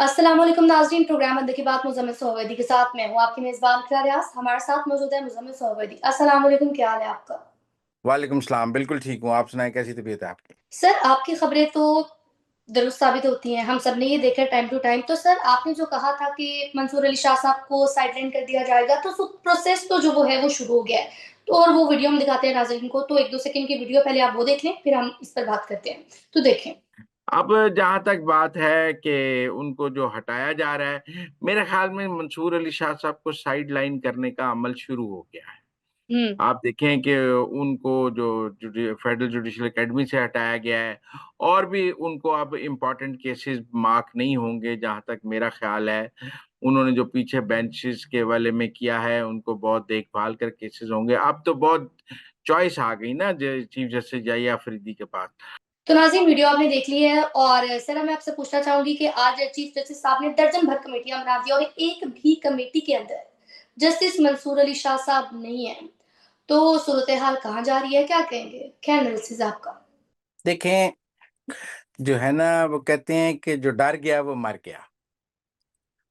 अस्सलाम वालेकुम नाज़रीन, प्रोग्राम बंदे की बात मुज़म्मिल सोहवैदी के साथ मैं हूँ आपकी मेज़बान इक़रा रियाज़। हमारे साथ मौजूद है मुज़म्मिल सोहवैदी। अस्सलाम वालेकुम, क्या हाल है आपका? वालेकुम सलाम, बिल्कुल ठीक हूँ। आप सुनाएँ कैसी तबीयत है आपकी? सर, आपकी खबरें तो दुरुस्त साबित होती हैं, हम सब ने ये देखा है टाइम टू टाइम। तो सर, आपने जो कहा था कि मंसूर अली शाह साहब को साइडलाइन कर दिया जाएगा, तो प्रोसेस तो जो वो है वो शुरू हो गया है। तो और वो वीडियो हम दिखाते हैं नाज़रीन को, तो 1-2 सेकंड की वीडियो पहले आप वो देख लें, फिर हम इस पर बात करते हैं। तो देखें। अब जहाँ तक बात है कि उनको जो हटाया जा रहा है, मेरे ख़्याल में मंसूर अली शाह साहब को साइडलाइन करने का अमल शुरू हो गया है। हुँ। आप देखें कि उनको जो फेडरल जुडिशियल एकेडमी से हटाया गया है और भी उनको अब इम्पोर्टेंट केसेस मार्क नहीं होंगे, जहाँ तक मेरा ख़्याल है। उन्होंने जो पीछे बेंचेस के वाले में किया है, उनको बहुत देखभाल कर केसेस होंगे। अब तो बहुत चॉइस आ गई ना ज चीफ जस्टिस जाहिया अफरीदी के पास। तो नाज़रीन वीडियो आपने देख ली है और सर मैं आपसे पूछना चाहूँगी कि आज चीफ जस्टिस साहब ने दर्जन भर कमेटियाँ बना दी और एक भी कमेटी के अंदर जस्टिस मंसूर अली शाह साहब नहीं है। तो सूरत-ए-हाल कहाँ जा रही है, क्या कहेंगे? क्या एनालिसिस है आपका? देखें, जो है ना वो कहते हैं कि जो डर गया वो मर गया।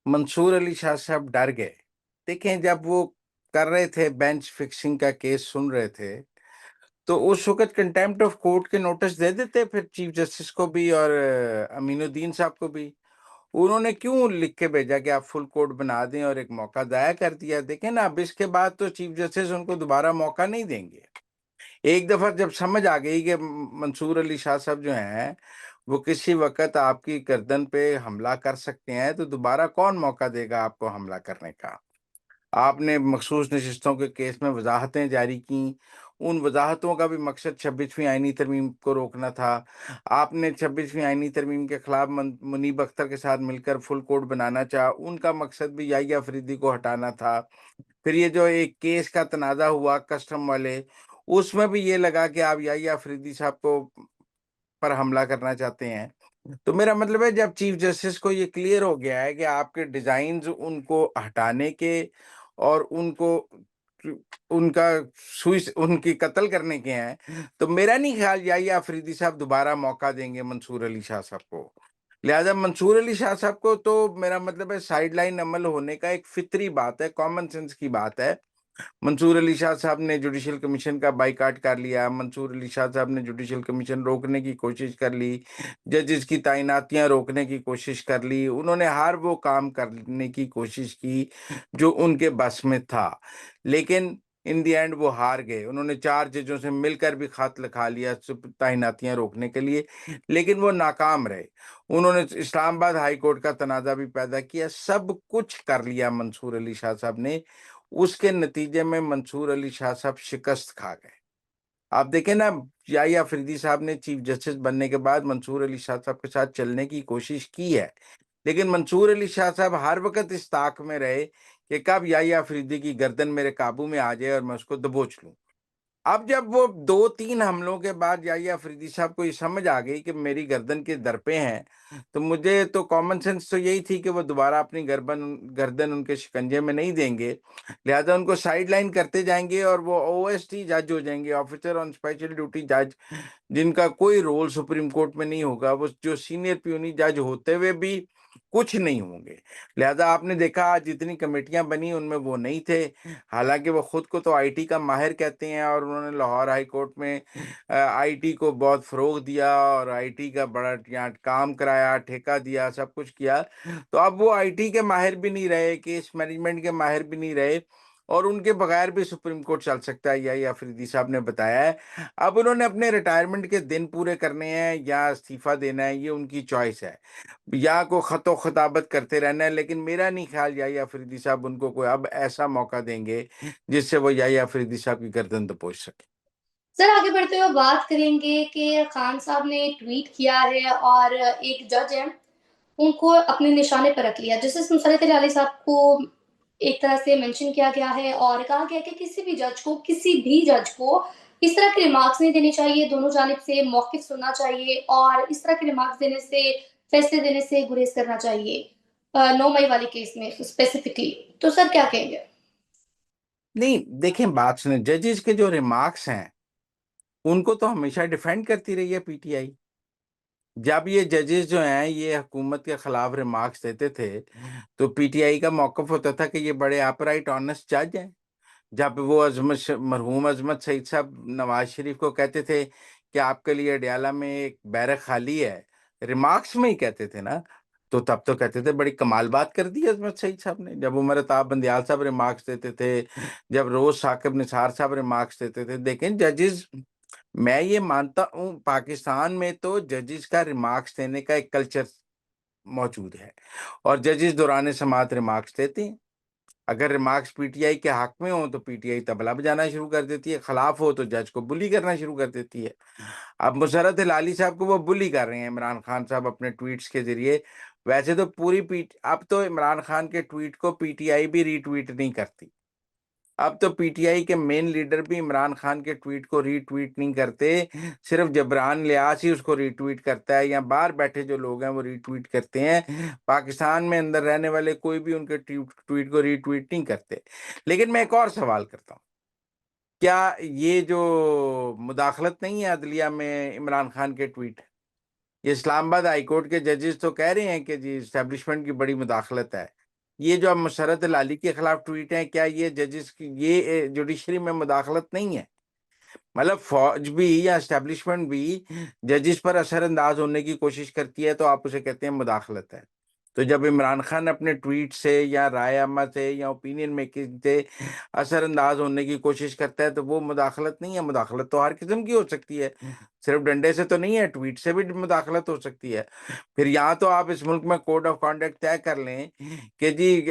मंसूर अली शाह साहब डर गए। देखें, जब वो कर रहे थे बेंच फिक्सिंग का केस सुन रहे थे, तो उस वक़्त कंटेम्प्ट ऑफ कोर्ट के नोटिस दे देते फिर चीफ जस्टिस को भी और अमीनुद्दीन साहब को भी। उन्होंने क्यों लिख के भेजा कि आप फुल कोर्ट बना दें और एक मौका ज़ाया कर दिया। देखें ना, अब इसके बाद तो चीफ जस्टिस उनको दोबारा मौका नहीं देंगे। एक दफ़ा जब समझ आ गई कि मंसूर अली शाह साहब जो हैं, वो किसी वक़्त आपकी गर्दन पे हमला कर सकते हैं, तो दोबारा कौन मौका देगा आपको हमला करने का? आपने मखसूस नशिस्तों के केस में वज़ाहतें जारी कीं, उन वज़ाहतों का भी मकसद 26वीं आईनी तरमीम को रोकना था। आपने 26वीं आईनी तरमीम के खिलाफ मुनीब अख्तर के साथ मिलकर फुल कोर्ट बनाना चाहा, उनका मकसद भी याहिया अफरीदी को हटाना था। फिर ये जो एक केस का तनाज़ा हुआ कस्टम वाले, उसमें भी ये लगा कि आप याहिया अफरीदी साहब को पर हमला करना चाहते हैं। तो मेरा मतलब है, जब चीफ जस्टिस को ये क्लियर हो गया है कि आपके डिज़ाइन्स उनको हटाने के और उनको उनका उनकी कत्ल करने के हैं, तो मेरा नहीं ख्याल याहिया अफरीदी साहब दोबारा मौका देंगे मंसूर अली शाह साहब को। लिहाज़ा मंसूर अली शाह साहब को तो मेरा मतलब है साइडलाइन अमल होने का एक फितरी बात है, कॉमन सेंस की बात है। मंसूर अली शाह साहब ने जुडिशियल कमीशन का बायकॉट कर लिया, मंसूर अली शाह साहब ने जुडिशियल कमीशन रोकने की कोशिश कर ली, जजेस की तैनातियाँ रोकने की कोशिश कर ली, उन्होंने हर वो काम करने की कोशिश की जो उनके बस में था। लेकिन इन द एंड वो हार गए। उन्होंने 4 जजों से मिलकर भी खत लिखा लिया तैनातियाँ रोकने के लिए, लेकिन वो नाकाम रहे। उन्होंने इस्लामाबाद हाई कोर्ट का तनाज़ा भी पैदा किया, सब कुछ कर लिया मंसूर अली शाह साहब ने। उसके नतीजे में मंसूर अली शाह साहब शिकस्त खा गए। आप देखें ना, याहिया अफरीदी साहब ने चीफ जस्टिस बनने के बाद मंसूर अली शाह साहब के साथ चलने की कोशिश की है, लेकिन मंसूर अली शाह साहब हर वक़्त इस ताक में रहे कि कब याहिया अफरीदी की गर्दन मेरे काबू में आ जाए और मैं उसको दबोच लूँ। अब जब वो 2-3 हमलों के बाद याहिया अफरीदी साहब को ये समझ आ गई कि मेरी गर्दन के दर पे हैं, तो मुझे तो कॉमन सेंस तो यही थी कि वो दोबारा अपनी गर्दन उनके शिकंजे में नहीं देंगे। लिहाज़ा उनको साइडलाइन करते जाएँगे और वो ओएसटी जज हो जाएँगे, ऑफिसर ऑन स्पेशल ड्यूटी जज, जिनका कोई रोल सुप्रीम कोर्ट में नहीं होगा। वो जो सीनियर प्यूनी जज होते हुए भी कुछ नहीं होंगे। लिहाज़ा आपने देखा आज जितनी कमेटियाँ बनी उनमें वो नहीं थे। हालाँकि वो खुद को तो आईटी का माहिर कहते हैं और उन्होंने लाहौर हाई कोर्ट में आईटी को बहुत फ़रोग़ दिया और आईटी का बड़ा यहाँ काम कराया, ठेका दिया, सब कुछ किया। तो अब वो आईटी के माहिर भी नहीं रहे, केस मैनेजमेंट के माहिर भी नहीं रहे और उनके बगैर भी सुप्रीम कोर्ट चल सकता है, यही अफरीदी साहब ने बताया है। अब उन्होंने अपने रिटायरमेंट के दिन पूरे करने हैं या इस्तीफ़ा देना है, ये उनकी चॉइस है। या को खतो-खताबत करते रहना है, लेकिन मेरा नहीं ख्याल याहिया अफरीदी साहब उनको कोई अब ऐसा मौका देंगे, जिससे वो याहिया अफरीदी साहब की गर्दन दबोच सकें। सर आगे बढ़ते हुए बात करेंगे कि खान साहब ने ट्वीट किया है और एक जज हैं, उनको अपने निशाने पर रख लिया। जस्टिस नुसरत अली साहब को एक तरह से मेंशन किया गया है और कहा गया है कि किसी भी जज को इस तरह के रिमार्क्स नहीं देने चाहिए, दोनों जानिब से मौक़िफ़ सुनना चाहिए और इस तरह के रिमार्क्स देने से, फैसले देने से गुरेज़ करना चाहिए। 9 मई वाले केस में स्पेसिफिकली। तो सर क्या कहेंगे? नहीं, देखें बात सुनें, जजेस के जो रिमार्क्स हैं, उनको तो हमेशा डिफेंड करती रही है पीटीआई। जब ये जजेस जो हैं ये हुकूमत के खिलाफ रिमार्क्स देते थे, तो पीटीआई का मौकफ होता था कि ये बड़े अपराइट ऑनेस्ट जज हैं। जब वो मरहूम अजमत सईद साहब नवाज शरीफ को कहते थे कि आपके लिए अडयाला में एक बैरक खाली है, रिमार्क्स में ही कहते थे ना, तो तब तो कहते थे बड़ी कमाल बात कर दी अजमत सईद साहब ने। जब उमर अताब बंदियाल साहब रिमार्क्स देते थे, जब रोज साकिब निसार साहब रिमार्क्स देते थे, देखें जजेस, मैं ये मानता हूं पाकिस्तान में तो जजेस का रिमार्क्स देने का एक कल्चर मौजूद है, और जजेस दौरान समात रिमार्क्स देते हैं। अगर रिमार्क्स पीटीआई के हक में हो तो पीटीआई तबला बजाना शुरू कर देती है, खिलाफ हो तो जज को बुली करना शुरू कर देती है। अब मुशर्रत हिलाली साहब को वो बुली कर रहे हैं इमरान खान साहब अपने ट्वीट्स के जरिए। वैसे तो पूरी पीट अब तो इमरान खान के ट्वीट को पीटीआई भी रीट्वीट नहीं करती। अब तो पीटीआई के मेन लीडर भी इमरान खान के ट्वीट को रीट्वीट नहीं करते, सिर्फ जबरान लियास ही उसको रीट्वीट करता है, या बाहर बैठे जो लोग हैं वो रीट्वीट करते हैं। पाकिस्तान में अंदर रहने वाले कोई भी उनके ट्वीट को रीट्वीट नहीं करते। लेकिन मैं एक और सवाल करता हूँ, क्या ये जो मुदाखलत नहीं है अदलिया में इमरान खान के ट्वीट, ये इस्लामाबाद हाईकोर्ट के जजेस तो कह रहे हैं कि जी इस्टेब्लिशमेंट की बड़ी मुदाखलत है, ये जो अब मसरत लाली के खिलाफ ट्वीट है, क्या ये जजेस की ये जुडिशरी में मुदाखलत नहीं है? मतलब फौज भी या एस्टेब्लिशमेंट भी जजिस पर असरअंदाज होने की कोशिश करती है तो आप उसे कहते हैं मुदाखलत है। तो जब इमरान खान अपने ट्वीट से या राय अम्मा से या ओपिनियन मेकिंग से असरअंदाज होने की कोशिश करता है तो वो मुदाखलत नहीं है। मुदाखलत तो हर किस्म की हो सकती है, सिर्फ डंडे से तो नहीं है, ट्वीट से भी मुदाखलत हो सकती है। फिर यहाँ तो आप इस मुल्क में कोड ऑफ कॉन्डक्ट तय कर लें कि जी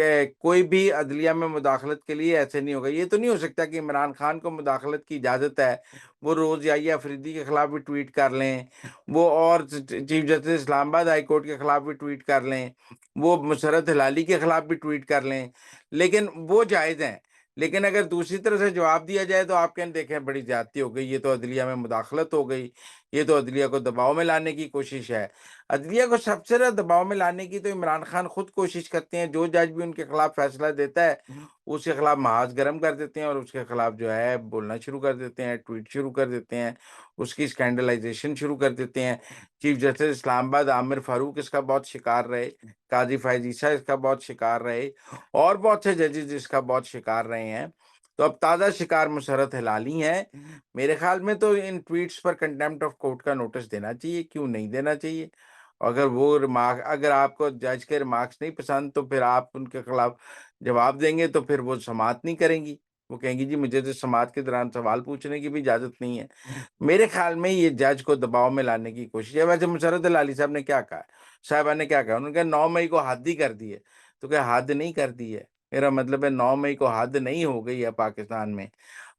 कोई भी अदलिया में मुदाखलत के लिए ऐसे नहीं होगा। ये तो नहीं हो सकता कि इमरान खान को मुदाखलत की इजाज़त है, वो रोज़ याहिया अफरीदी के खिलाफ भी ट्वीट कर लें, वो और chief justice Islamabad high court के खिलाफ भी ट्वीट कर लें, वो मुशर्रत हिलाली के खिलाफ भी ट्वीट कर लें, लेकिन वो जायज़ हैं। लेकिन अगर दूसरी तरफ से जवाब दिया जाए तो आप कहें देखें बड़ी ज्यादती हो गई, ये तो अदलिया में मुदाखलत हो गई, ये तो अदलिया को दबाव में लाने की कोशिश है। अदलिया को सबसे ज्यादा दबाव में लाने की तो इमरान खान खुद कोशिश करते हैं। जो जज भी उनके खिलाफ फैसला देता है उसके खिलाफ महाज गर्म कर देते हैं और उसके खिलाफ जो है बोलना शुरू कर देते हैं, ट्वीट शुरू कर देते हैं, उसकी स्कैंडलाइजेशन शुरू कर देते हैं। चीफ जस्टिस इस्लामाबाद आमिर फारूक इसका बहुत शिकार रहे, काजी फैज ईसा इसका बहुत शिकार रहे, और बहुत से जजेस इसका बहुत शिकार रहे हैं। तो अब ताज़ा शिकार मुशर्रत हिलाली हैं। मेरे ख्याल में तो इन ट्वीट्स पर कंटेम्प्ट ऑफ कोर्ट का नोटिस देना चाहिए, क्यों नहीं देना चाहिए? अगर वो रिमार्क, अगर आपको जज के रिमार्क्स नहीं पसंद तो फिर आप उनके खिलाफ जवाब देंगे तो फिर वो समाअत नहीं करेंगी, वो कहेंगी जी मुझे तो समाअत के दौरान सवाल पूछने की भी इजाजत नहीं है। मेरे ख्याल में ये जज को दबाव में लाने की कोशिश है। वैसे मुशर्रत अली साहब ने क्या कहा, साहबा ने क्या कहा, उन्होंने कहा 9 मई को हद ही कर दी है। तो क्या हद नहीं कर दी है? मेरा मतलब है 9 मई को हद नहीं हो गई है पाकिस्तान में,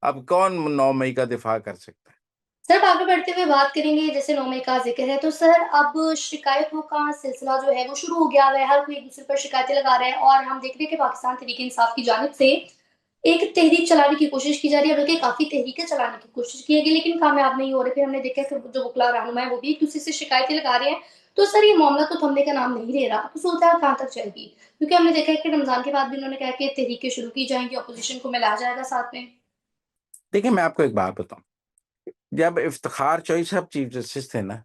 अब कौन 9 मई का दिफा कर सकता है? सर आगे बढ़ते हुए बात करेंगे, जैसे 9 मई का ज़िक्र है, तो सर अब शिकायतों का सिलसिला जो है वो शुरू हो गया है। हर कोई एक-दूसरे पर शिकायतें लगा रहा है और हम देख रहे हैं कि पाकिस्तान तहरीक-ए-इंसाफ की जानिब से एक तहरीक चलाने की कोशिश की जा रही है, बल्कि काफ़ी तहरीकें चलाने की कोशिश की गई, लेकिन कामयाब नहीं हो रहे। फिर हमने देखा कि जो वकला रहनुमा है, वो भी एक-दूसरे से शिकायतें लगा रहे हैं। तो सर ये मामला तो थमने का नाम नहीं ले रहा, तो सूरत-ए-हाल कहाँ तक जाएगी? क्योंकि हमने देखा है कि रमज़ान के बाद भी उन्होंने कहा कि तहरीकें शुरू की जाएँगी, अपोज़िशन को मिलाया जाएगा साथ में। देखिए मैं आपको एक बात बताऊं, जब इफ्तिखार चौधरी साहब चीफ जस्टिस थे ना,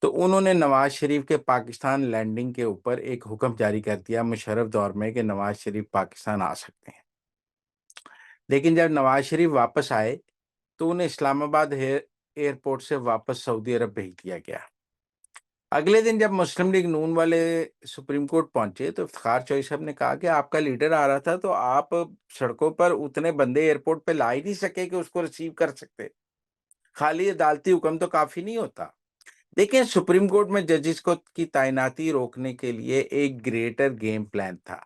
तो उन्होंने नवाज शरीफ के पाकिस्तान लैंडिंग के ऊपर एक हुक्म जारी कर दिया मुशर्रफ दौर में कि नवाज शरीफ पाकिस्तान आ सकते हैं। लेकिन जब नवाज शरीफ वापस आए तो उन्हें इस्लामाबाद एयरपोर्ट से वापस सऊदी अरब भेज दिया गया। अगले दिन जब मुस्लिम लीग नून वाले सुप्रीम कोर्ट पहुंचे तो इफ्तिखार चौधरी साहब ने कहा कि आपका लीडर आ रहा था तो आप सड़कों पर उतने बंदे एयरपोर्ट पे ला ही नहीं सके कि उसको रिसीव कर सकते, खाली अदालती हुक्म तो काफी नहीं होता। देखिए सुप्रीम कोर्ट में जजेस को की तैनाती रोकने के लिए एक ग्रेटर गेम प्लान था।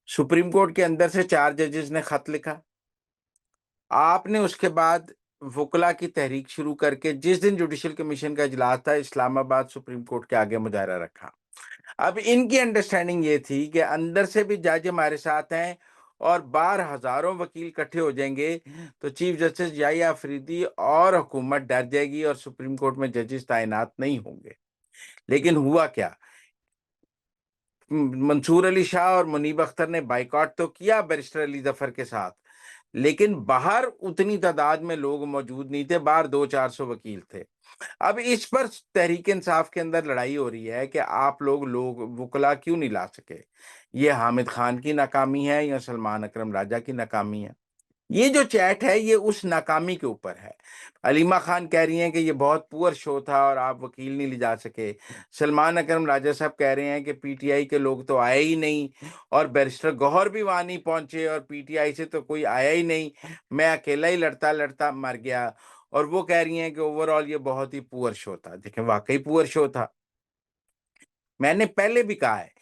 सुप्रीम कोर्ट के अंदर से 4 जजेस ने खत लिखा, आपने उसके बाद वकला की तहरीक शुरू करके जिस दिन जुडिशल कमीशन का इजलास था इस्लामाबाद सुप्रीम कोर्ट के आगे मुजाहरा रखा। अब इनकी अंडरस्टैंडिंग ये थी कि अंदर से भी जज हमारे साथ हैं और बाहर हजारों वकील इकट्ठे हो जाएंगे तो चीफ जस्टिस याहिया अफरीदी और हुकूमत डर जाएगी और सुप्रीम कोर्ट में जजेस तैनात नहीं होंगे। लेकिन हुआ क्या, मंसूर अली शाह और मुनीब अख्तर ने बाइकआउट तो किया बैरिस्टर अली जफर के साथ, लेकिन बाहर उतनी तादाद में लोग मौजूद नहीं थे, बाहर 200-400 वकील थे। अब इस पर तहरीक इंसाफ के अंदर लड़ाई हो रही है कि आप लोग वकला क्यों नहीं ला सके। ये हामिद खान की नाकामी है या सलमान अकरम राजा की नाकामी है। ये जो चैट है ये उस नाकामी के ऊपर है। अलीमा खान कह रही हैं कि ये बहुत पुअर शो था और आप वकील नहीं ले जा सके। सलमान अकरम राजा साहब कह रहे हैं कि पीटीआई के लोग तो आए ही नहीं और बैरिस्टर गौहर भी वहां नहीं पहुंचे और पीटीआई से तो कोई आया ही नहीं, मैं अकेला ही लड़ता लड़ता मर गया। और वो कह रही हैं कि ओवरऑल ये बहुत ही पुअर शो था। देखें, वाकई पुअर शो था। मैंने पहले भी कहा है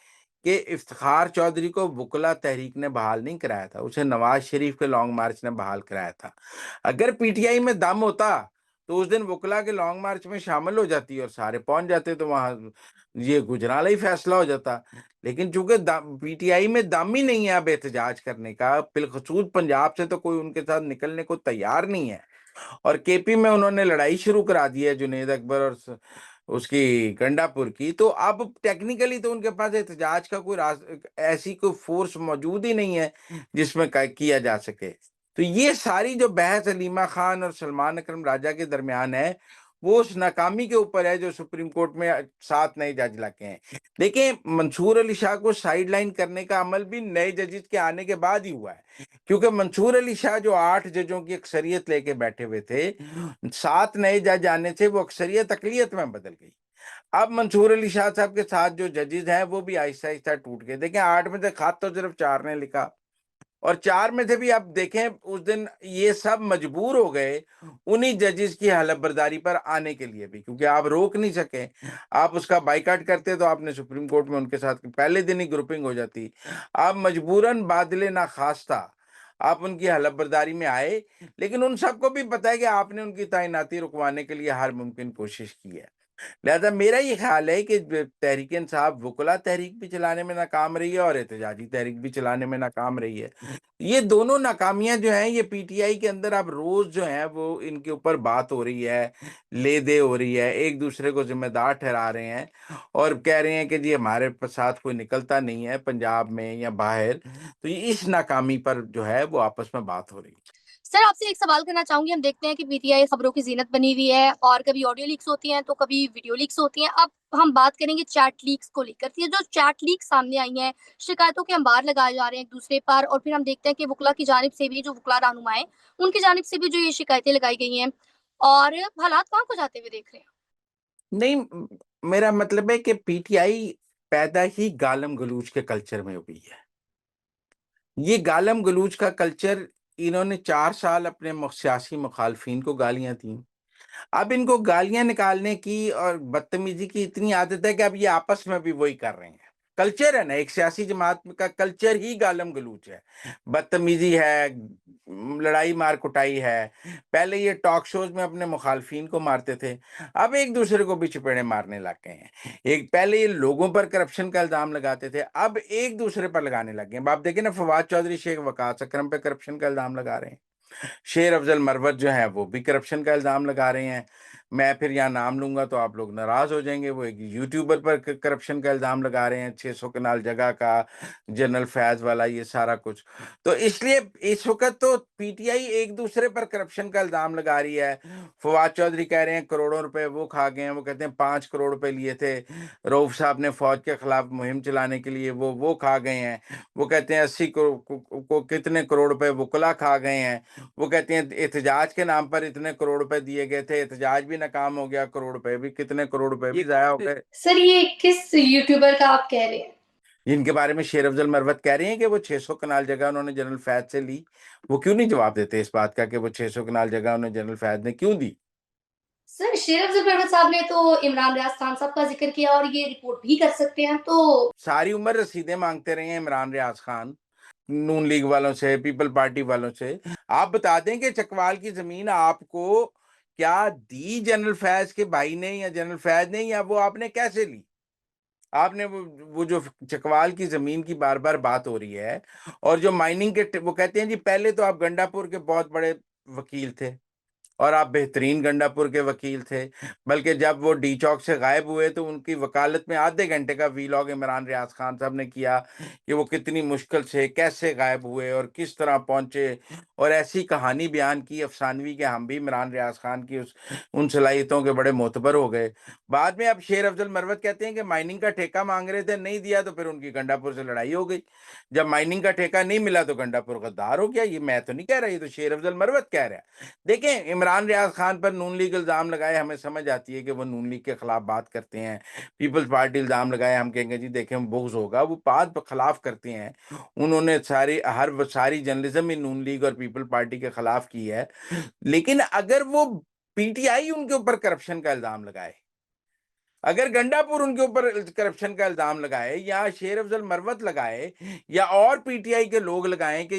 कि इफ्तिखार चौधरी को वकला तहरीक ने बहाल नहीं कराया था, उसे नवाज शरीफ के लॉन्ग मार्च ने बहाल कराया था। अगर पीटीआई में दम होता तो उस दिन वकला के लॉन्ग मार्च में शामिल हो जाती और सारे पहुंच जाते, तो वहां ये गुजराला ही फैसला हो जाता। लेकिन चूंकि पीटीआई में दम ही नहीं है अब एहतजाज करने का, बिलखसूस पंजाब से तो कोई उनके साथ निकलने को तैयार नहीं है, और केपी में उन्होंने लड़ाई शुरू करा दी है जुनेद अकबर और उसकी गंडापुर की, तो अब टेक्निकली तो उनके पास एहतजाज का कोई ऐसी कोई फोर्स मौजूद ही नहीं है जिसमें किया जा सके। तो ये सारी जो बहस अलीमा खान और सलमान अकरम राजा के दरमियान है वो उस नाकामी के ऊपर है जो सुप्रीम कोर्ट में 7 नए जज लगे हैं। देखिए, मंसूर अली शाह को साइड लाइन करने का अमल भी नए जजेस के आने के बाद ही हुआ है, क्योंकि मंसूर अली शाह जो 8 जजों की अक्सरियत लेके बैठे हुए थे, 7 नए जज आने से वो अक्सरियत अकलियत में बदल गई। अब मंसूर अली शाह साहब के साथ जो जजेस हैं वो भी आहिस्ता आहिस्ता टूट गए। देखें, 8 में से खत तो सिर्फ 4 ने लिखा, और 4 में से भी आप देखें उस दिन ये सब मजबूर हो गए उन्हीं जजेस की हलफबरदारी पर आने के लिए भी, क्योंकि आप रोक नहीं सके। आप उसका बाइकाट करते तो आपने सुप्रीम कोर्ट में उनके साथ पहले दिन ही ग्रुपिंग हो जाती। आप मजबूरन बादले ना खास्ता आप उनकी हलफबरदारी में आए, लेकिन उन सबको भी पता है कि आपने उनकी तैनाती रुकवाने के लिए हर मुमकिन कोशिश की है। लिहाजा मेरा ये ख्याल है कि तहरीक इंसाफ वकला तहरीक भी चलाने में नाकाम रही है और एहतजाजी तहरीक भी चलाने में नाकाम रही है। ये दोनों नाकामियां जो हैं ये पीटीआई के अंदर अब रोज जो है वो इनके ऊपर बात हो रही है, ले दे हो रही है, एक दूसरे को जिम्मेदार ठहरा रहे हैं और कह रहे हैं कि जी हमारे साथ कोई निकलता नहीं है पंजाब में या बाहर। तो ये इस नाकामी पर जो है वो आपस में बात हो रही है। सर, आपसे एक सवाल करना चाहूंगी। हम देखते हैं कि पीटीआई खबरों की जीनत बनी हुई है और कभी ऑडियो लीक्स होती हैं तो कभी वीडियो लीक्स होती हैं। अब हम बात करेंगे चैट लीक्स को लेकर। ये जो चैट लीक सामने आई हैं, शिकायतों के अंबार लगाए जा रहे हैं एक दूसरे पर, और फिर हम देखते हैं कि वकला की जानिब से भी, जो वकला रहनुमा है उनकी जानिब से भी जो ये शिकायतें लगाई गई हैं, और हालात कहाँ को जाते हुए देख रहे हैं। नहीं, मेरा मतलब है कि पीटीआई पैदा ही गालम गलूच के कल्चर में हुई है। ये गालम गलूच का कल्चर, इन्होंने 4 साल अपने सियासी मुखालफिन को गालियां दी। अब इनको गालियां निकालने की और बदतमीजी की इतनी आदत है कि अब ये आपस में भी वही कर रहे हैं। कल्चर है ना, एक सियासी जमात का कल्चर ही गालम गलूच है, बदतमीजी है, लड़ाई मार कुटाई है। पहले ये टॉक शोज में अपने मुखालफिन को मारते थे, अब एक दूसरे को भी चपेड़े मारने लग गए हैं। एक पहले ये लोगों पर करप्शन का इल्जाम लगाते थे, अब एक दूसरे पर लगाने लग गए हैं। आप देखें ना, फवाद चौधरी शेख वकास अकरम पे करप्शन का इल्जाम लगा रहे हैं, शेर अफजल मरवत जो है वो भी करप्शन का इल्जाम लगा रहे हैं। मैं फिर यहाँ नाम लूंगा तो आप लोग नाराज हो जाएंगे, वो एक यूट्यूबर पर करप्शन का इल्जाम लगा रहे हैं, 600 कनाल जगह का, जनरल फैज वाला, ये सारा कुछ। तो इसलिए इस वक्त तो पीटीआई एक दूसरे पर करप्शन का इल्जाम लगा रही है। फवाद चौधरी कह रहे हैं करोड़ों रुपए वो खा गए हैं, वो कहते हैं 5 करोड़ रुपए लिए थे रऊफ साहब ने फौज के खिलाफ मुहिम चलाने के लिए, वो खा गए हैं। वो कहते हैं 80 करोड़ को कितने करोड़ रुपए वकला खा गए हैं। वो कहते हैं एहतजाज के नाम पर इतने करोड़ रुपए दिए गए थे, एहतजाज भी नाकाम हो गया, करोड़ रुपए भी, कितने करोड़ रुपए भी जाया हो गए। सर, ये किस यूट्यूबर का आप कह रहे हैं। जिनके बारे में शेर अफजल मरवत कह रहे हैं कि वो 600 कनाल जगह उन्होंने जनरल फैज से ली, वो क्यों नहीं जवाब देते इस बात का कि वो 600 कनाल जगह उन्हें जनरल फैज ने क्यों दी। सर, शेर अफजल भुट्टो साहब ने तो इमरान रियाज खान साहब का जिक्र किया और ये रिपोर्ट भी कर सकते हैं, तो सारी उम्र रसीदें मांगते रहे हैं इमरान रियाज खान नून लीग वालों से, पीपल पार्टी वालों से। आप बता दें कि चकवाल की जमीन आपको क्या दी जनरल फैज के भाई ने या जनरल फैज ने, या वो आपने कैसे ली। आपने वो जो चकवाल की जमीन की बार बार बात हो रही है, और जो माइनिंग के वो कहते हैं जी पहले तो आप गंडापुर के बहुत बड़े वकील थे, और आप बेहतरीन गंडापुर के वकील थे। बल्कि जब वो डी चौक से गायब हुए तो उनकी वकालत में आधे घंटे का वीलॉग इमरान रियाज खान साहब ने किया कि वो कितनी मुश्किल से कैसे गायब हुए और किस तरह पहुंचे, और ऐसी कहानी बयान की अफसानवी के हम भी इमरान रियाज खान की उन सलाहियतों के बड़े मोतबर हो गए। बाद में अब शेर अफजल मरवत कहते हैं कि माइनिंग का ठेका मांग रहे थे, नहीं दिया, तो फिर उनकी गंडापुर से लड़ाई हो गई। जब माइनिंग का ठेका नहीं मिला तो गंडापुर गद्दार हो गया। ये मैं तो नहीं कह रहा, ये तो शेर अफजल मरवत कह रहा है। देखें, इमरान रियाज खान पर नून लीग इल्जाम लगाए, हमें समझ आती है कि वो नून लीग के खिलाफ बात करते हैं। पीपल्स पार्टी इल्जाम लगाए, हम कहेंगे जी देखें बुग्ज होगा, वो बात खिलाफ करते हैं। उन्होंने सारी जर्नलिज्म ही नून लीग और पीपल पार्टी के खिलाफ की है। लेकिन अगर वो पीटीआई उनके ऊपर करप्शन का इल्जाम लगाए, अगर गंडापुर उनके ऊपर करप्शन का इल्जाम लगाए, या शेर अफजल मरवत लगाए, या और पीटीआई के लोग लगाएं कि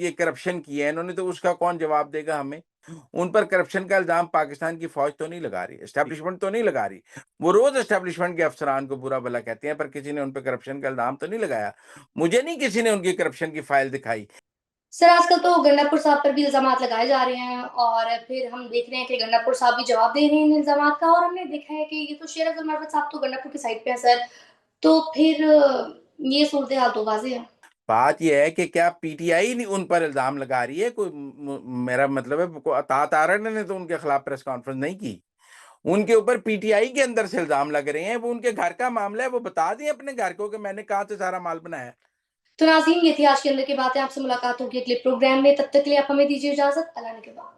ये करप्शन किया है इन्होंने, तो उसका कौन जवाब देगा हमें? उन पर करप्शन का इल्जाम पाकिस्तान की फौज तो नहीं लगा रही, एस्टेब्लिशमेंट तो नहीं लगा रही। वो रोज एस्टेब्लिशमेंट के अफसरान को बुरा भला कहते हैं, पर किसी ने उन पर करप्शन का इल्जाम तो नहीं लगाया। मुझे नहीं किसी ने उनकी करप्शन की फाइल दिखाई। सर, आजकल तो गंडापुर साहब पर भी इल्ज़ामात लगाए जा रहे हैं और फिर हम देख रहे हैं कि गंडापुर साहब भी जवाब दे रहे हैं इन इल्ज़ामात का, और हमने देखा है कि ये तो शेर अब्दुल मर्वत साहब तो गंडापुर की साइड पे हैं सर, तो फिर ये सूरत-ए-हाल तो वाज़ेह है। बात यह है कि क्या पीटीआई नहीं उन पर इल्जाम लगा रही है? कोई मेरा मतलब है अतात आरन ने तो उनके खिलाफ प्रेस कॉन्फ्रेंस नहीं की। उनके ऊपर पीटीआई के अंदर से इल्जाम लग रहे हैं। वो उनके घर का मामला है, वो बता दें अपने घर को कि मैंने कहाँ से सारा माल बनाया। तो नाज़रीन, ये थी आज के अंदर की बातें। आपसे मुलाकात होगी अगले प्रोग्राम में, तब तक के लिए आप हमें दीजिए इजाज़त। अल्लाह ने के बाद।